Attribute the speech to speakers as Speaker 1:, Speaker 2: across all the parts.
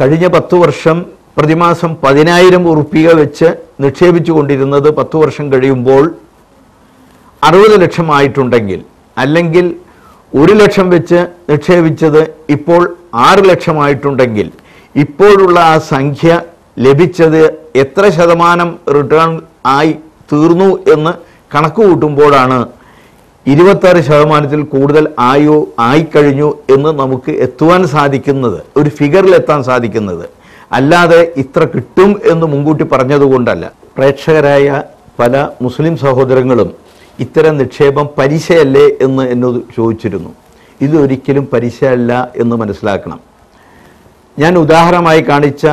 Speaker 1: കഴിഞ്ഞ 10 വർഷം പ്രതിമാസം 10,000 ഉറുപ്പിക വെച്ച് നിക്ഷേപിച്ചു കൊണ്ടിരുന്നത് 10 വർഷം കഴിയുമ്പോൾ 60 ലക്ഷം ആയിട്ടുണ്ടെങ്കിൽ, അല്ലെങ്കിൽ 1 ലക്ഷം വെച്ച് നിക്ഷേപിച്ചത് ഇപ്പോൾ 6 ലക്ഷമായിട്ടുണ്ടെങ്കിൽ, ഇപ്പോഴുള്ള ആ സംഖ്യ ലഭിച്ചത് എത്ര ശതമാനം റിട്ടേൺ ആയി തീർന്നു എന്ന് കണക്ക് കൂട്ടുമ്പോഴാണ് 26% കൂടുതൽ ആയിക്കഴിഞ്ഞു എന്ന് നമുക്ക് എത്തുവാൻ സാധിക്കുന്നത്, ഒരു ഫിഗറിൽ എത്താൻ സാധിക്കുന്നത്. അല്ലാതെ ഇത്ര കിട്ടും എന്ന് മുൻകൂട്ടി പറഞ്ഞതുകൊണ്ടല്ല. പ്രേക്ഷകരായ പല മുസ്ലിം സഹോദരങ്ങളും ഇത്തരം നിക്ഷേപം പലിശയല്ലേ എന്ന് എന്നോട് ചോദിച്ചിരുന്നു. ഇതൊരിക്കലും പലിശയല്ല എന്ന് മനസ്സിലാക്കണം. ഞാൻ ഉദാഹരണമായി കാണിച്ച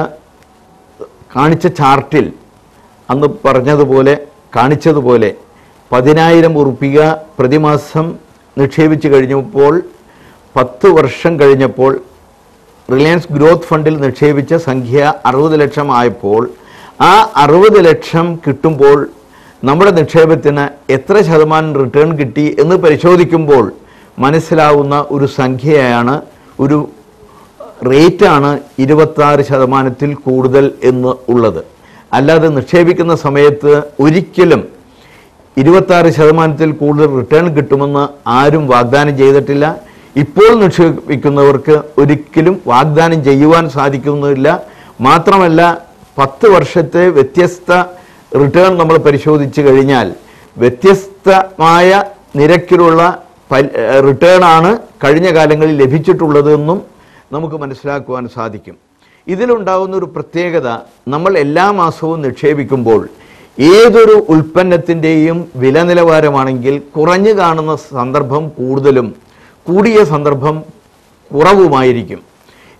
Speaker 1: ചാർട്ടിൽ അന്ന് കാണിച്ചതുപോലെ 10,000 ഉറുപ്പിക പ്രതിമാസം നിക്ഷേപിച്ചു കഴിഞ്ഞപ്പോൾ 10 വർഷം കഴിഞ്ഞപ്പോൾ റിലയൻസ് ഗ്രോത്ത് ഫണ്ടിൽ നിക്ഷേപിച്ച സംഖ്യ 60 ലക്ഷം ആയപ്പോൾ ആ 60 ലക്ഷം കിട്ടുമ്പോൾ നമ്മുടെ നിക്ഷേപത്തിന് എത്ര ശതമാനം റിട്ടേൺ കിട്ടി എന്ന് പരിശോധിക്കുമ്പോൾ മനസ്സിലാവുന്ന ഒരു സംഖ്യയാണ്, ഒരു റേറ്റാണ് 26% കൂടുതൽ എന്ന് ഉള്ളത്. അല്ലാതെ നിക്ഷേപിക്കുന്ന സമയത്ത് ഒരിക്കലും 26% കൂടുതൽ റിട്ടേൺ കിട്ടുമെന്ന് ആരും വാഗ്ദാനം ചെയ്തിട്ടില്ല. ഇപ്പോൾ നിക്ഷേപിക്കുന്നവർക്ക് ഒരിക്കലും വാഗ്ദാനം ചെയ്യുവാൻ സാധിക്കുന്നില്ല. മാത്രമല്ല 10 വർഷത്തെ വ്യത്യസ്ത റിട്ടേൺ നമ്മൾ പരിശോധിച്ചു കഴിഞ്ഞാൽ വ്യത്യസ്തമായ നിരക്കിലുള്ള റിട്ടേണാണ് കഴിഞ്ഞ കാലങ്ങളിൽ ലഭിച്ചിട്ടുള്ളതെന്നും നമുക്ക് മനസ്സിലാക്കുവാൻ സാധിക്കും. ഇതിലുണ്ടാകുന്ന ഒരു പ്രത്യേകത, നമ്മൾ എല്ലാ മാസവും നിക്ഷേപിക്കുമ്പോൾ ഏതൊരു ഉൽപ്പന്നത്തിൻ്റെയും വില നിലവാരമാണെങ്കിൽ കുറഞ്ഞു കാണുന്ന സന്ദർഭം കൂടുതലും കൂടിയ സന്ദർഭം കുറവുമായിരിക്കും.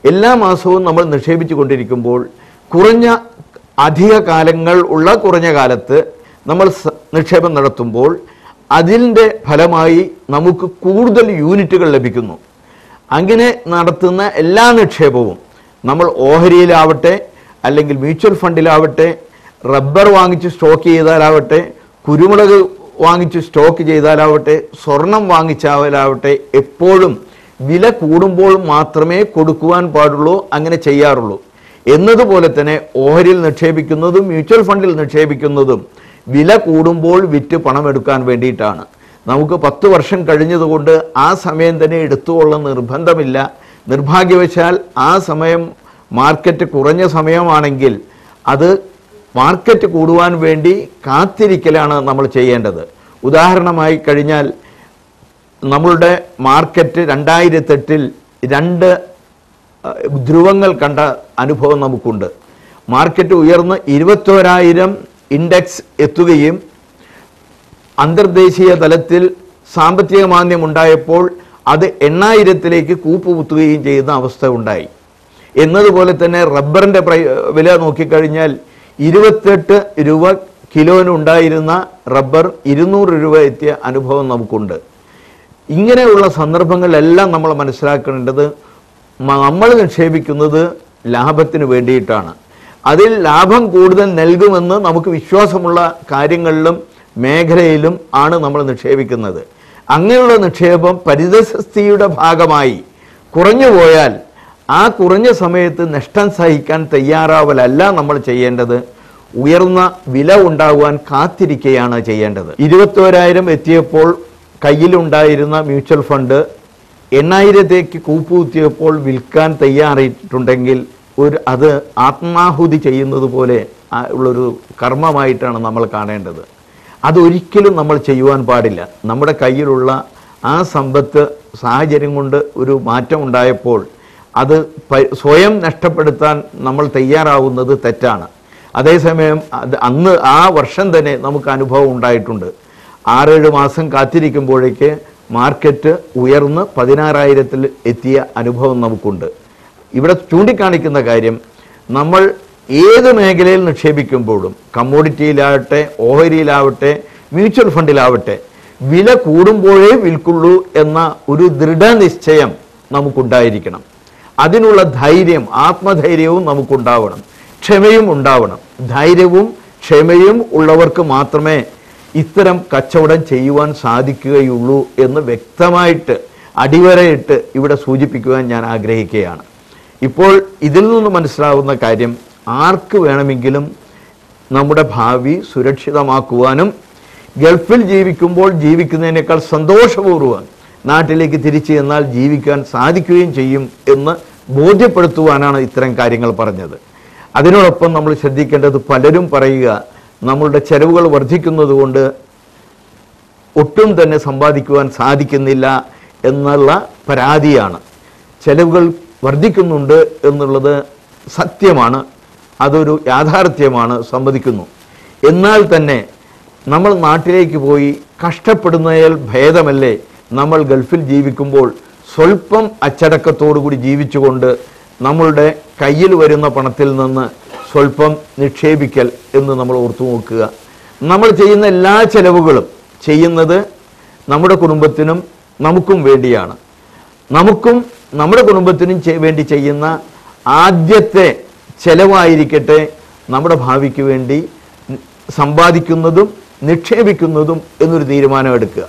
Speaker 1: എല്ലാ മാസവും നമ്മൾ നിക്ഷേപിച്ചു കൊണ്ടിരിക്കുമ്പോൾ അധിക കാലങ്ങൾ ഉള്ള കുറഞ്ഞ കാലത്ത് നമ്മൾ നിക്ഷേപം നടത്തുമ്പോൾ അതിൻ്റെ ഫലമായി നമുക്ക് കൂടുതൽ യൂണിറ്റുകൾ ലഭിക്കുന്നു. അങ്ങനെ നടത്തുന്ന എല്ലാ നിക്ഷേപവും നമ്മൾ ഓഹരിയിലാവട്ടെ, അല്ലെങ്കിൽ മ്യൂച്വൽ ഫണ്ടിലാവട്ടെ, റബ്ബർ വാങ്ങിച്ച് സ്റ്റോക്ക് ചെയ്താലാവട്ടെ, കുരുമുളക് വാങ്ങിച്ച് സ്റ്റോക്ക് ചെയ്താലാവട്ടെ, സ്വർണം വാങ്ങിച്ചാലാവട്ടെ, എപ്പോഴും വില കൂടുമ്പോൾ മാത്രമേ കൊടുക്കുവാൻ പാടുള്ളൂ, അങ്ങനെ ചെയ്യാറുള്ളൂ. എന്നതുപോലെ തന്നെ ഓഹരിയിൽ നിക്ഷേപിക്കുന്നതും മ്യൂച്വൽ ഫണ്ടിൽ നിക്ഷേപിക്കുന്നതും വില കൂടുമ്പോൾ വിറ്റ് പണമെടുക്കാൻ വേണ്ടിയിട്ടാണ്. നമുക്ക് 10 വർഷം കഴിഞ്ഞതുകൊണ്ട് ആ സമയം തന്നെ എടുത്തുകൊള്ളുന്ന നിർബന്ധമില്ല. നിർഭാഗ്യവശാൽ ആ സമയം മാർക്കറ്റ് കുറഞ്ഞ സമയമാണെങ്കിൽ അത് മാർക്കറ്റ് കൂടുവാൻ വേണ്ടി കാത്തിരിക്കലാണ് നമ്മൾ ചെയ്യേണ്ടത്. ഉദാഹരണമായി കഴിഞ്ഞാൽ നമ്മളുടെ മാർക്കറ്റ് 2008 2 ധ്രുവങ്ങൾ കണ്ട അനുഭവം നമുക്കുണ്ട്. മാർക്കറ്റ് ഉയർന്ന് 21,000 ഇൻഡെക്സ് എത്തുകയും അന്തർദേശീയ തലത്തിൽ സാമ്പത്തിക മാന്ദ്യം ഉണ്ടായപ്പോൾ അത് 8,000-ലേക്ക് കൂപ്പുകുത്തുകയും ചെയ്യുന്ന അവസ്ഥ ഉണ്ടായി. എന്നതുപോലെ തന്നെ റബ്ബറിൻ്റെ വില നോക്കിക്കഴിഞ്ഞാൽ 28 രൂപ കിലോന് ഉണ്ടായിരുന്ന റബ്ബർ 200 രൂപ എത്തിയ അനുഭവം നമുക്കുണ്ട്. ഇങ്ങനെയുള്ള സന്ദർഭങ്ങളിലെല്ലാം നമ്മൾ മനസ്സിലാക്കേണ്ടത്, നമ്മൾ നിക്ഷേപിക്കുന്നത് ലാഭത്തിന് വേണ്ടിയിട്ടാണ്. അതിൽ ലാഭം കൂടുതൽ നൽകുമെന്ന് നമുക്ക് വിശ്വാസമുള്ള കാര്യങ്ങളിലും മേഖലയിലും ആണ് നമ്മൾ നിക്ഷേപിക്കുന്നത്. അങ്ങനെയുള്ള നിക്ഷേപം പരിതസ്ഥിതിയുടെ ഭാഗമായി കുറഞ്ഞു പോയാൽ ആ കുറഞ്ഞ സമയത്ത് നഷ്ടം സഹിക്കാൻ തയ്യാറാവലല്ല നമ്മൾ ചെയ്യേണ്ടത്. ഉയർന്ന വില ഉണ്ടാകുവാൻ കാത്തിരിക്കുകയാണ് ചെയ്യേണ്ടത്. 21,000 എത്തിയപ്പോൾ കയ്യിലുണ്ടായിരുന്ന മ്യൂച്വൽ ഫണ്ട് 8,000-ലേക്ക് കൂപ്പുകുത്തിയപ്പോൾ വിൽക്കാൻ തയ്യാറായിട്ടുണ്ടെങ്കിൽ അത് ആത്മാഹുതി ചെയ്യുന്നത് പോലെ ഉള്ളൊരു കർമ്മമായിട്ടാണ് നമ്മൾ കാണേണ്ടത്. അതൊരിക്കലും നമ്മൾ ചെയ്യുവാൻ പാടില്ല. നമ്മുടെ കയ്യിലുള്ള ആ സമ്പത്ത് സാഹചര്യം കൊണ്ട് ഒരു മാറ്റം ഉണ്ടായപ്പോൾ അത് സ്വയം നഷ്ടപ്പെടുത്താൻ നമ്മൾ തയ്യാറാവുന്നത് തെറ്റാണ്. അതേസമയം അന്ന് ആ വർഷം തന്നെ നമുക്ക് അനുഭവം ഉണ്ടായിട്ടുണ്ട്. 6-7 മാസം കാത്തിരിക്കുമ്പോഴേക്ക് മാർക്കറ്റ് ഉയർന്ന് 16,000-ൽ എത്തിയ അനുഭവം നമുക്കുണ്ട്. ഇവിടെ ചൂണ്ടിക്കാണിക്കുന്ന കാര്യം, നമ്മൾ ഏത് മേഖലയിൽ നിക്ഷേപിക്കുമ്പോഴും, കമ്മോഡിറ്റിയിലാവട്ടെ, ഓഹരിയിലാവട്ടെ, മ്യൂച്വൽ ഫണ്ടിലാവട്ടെ, വില കൂടുമ്പോഴേ വിൽക്കുള്ളൂ എന്ന ഒരു ദൃഢനിശ്ചയം നമുക്കുണ്ടായിരിക്കണം. അതിനുള്ള ധൈര്യം, ആത്മധൈര്യവും നമുക്കുണ്ടാവണം, ക്ഷമയും ഉണ്ടാവണം. ധൈര്യവും ക്ഷമയും ഉള്ളവർക്ക് മാത്രമേ ഇത്തരം കച്ചവടം ചെയ്യുവാൻ സാധിക്കുകയുള്ളൂ എന്ന് വ്യക്തമായിട്ട് അടിവരയിട്ട് ഇവിടെ സൂചിപ്പിക്കുവാൻ ഞാൻ ആഗ്രഹിക്കുകയാണ്. ഇപ്പോൾ ഇതിൽ നിന്ന് മനസ്സിലാവുന്ന കാര്യം, ആർക്ക് വേണമെങ്കിലും നമ്മുടെ ഭാവി സുരക്ഷിതമാക്കുവാനും ഗൾഫിൽ ജീവിക്കുമ്പോൾ ജീവിക്കുന്നതിനേക്കാൾ സന്തോഷപൂർവ്വം നാട്ടിലേക്ക് തിരിച്ചു ചെന്നാൽ ജീവിക്കാൻ സാധിക്കുകയും ചെയ്യും എന്ന് ബോധ്യപ്പെടുത്തുവാനാണ് ഇത്തരം കാര്യങ്ങൾ പറഞ്ഞത്. അതിനോടൊപ്പം നമ്മൾ ശ്രദ്ധിക്കേണ്ടത്, പലരും പറയുക നമ്മളുടെ ചെലവുകൾ വർദ്ധിക്കുന്നത് കൊണ്ട് ഒട്ടും തന്നെ സമ്പാദിക്കുവാൻ സാധിക്കുന്നില്ല എന്നുള്ള പരാതിയാണ്. ചെലവുകൾ വർദ്ധിക്കുന്നുണ്ട് എന്നുള്ളത് സത്യമാണ്, അതൊരു യാഥാർത്ഥ്യമാണ്, സമ്മതിക്കുന്നു. എന്നാൽ തന്നെ നമ്മൾ നാട്ടിലേക്ക് പോയി കഷ്ടപ്പെടുന്നതിൽ ഭേദമല്ലേ നമ്മൾ ഗൾഫിൽ ജീവിക്കുമ്പോൾ സ്വല്പം അച്ചടക്കത്തോടുകൂടി ജീവിച്ചുകൊണ്ട് നമ്മളുടെ കയ്യിൽ വരുന്ന പണത്തിൽ നിന്ന് സ്വല്പം നിക്ഷേപിക്കൽ എന്ന് നമ്മൾ ഓർത്തു നോക്കുക. നമ്മൾ ചെയ്യുന്ന എല്ലാ ചെലവുകളും ചെയ്യുന്നത് നമ്മുടെ കുടുംബത്തിനും നമുക്കും വേണ്ടിയാണ്. നമുക്കും നമ്മുടെ കുടുംബത്തിനും വേണ്ടി ചെയ്യുന്ന ആദ്യത്തെ ചെലവായിരിക്കട്ടെ നമ്മുടെ ഭാവിക്ക് വേണ്ടി സമ്പാദിക്കുന്നതും നിക്ഷേപിക്കുന്നതും എന്നൊരു തീരുമാനം എടുക്കുക.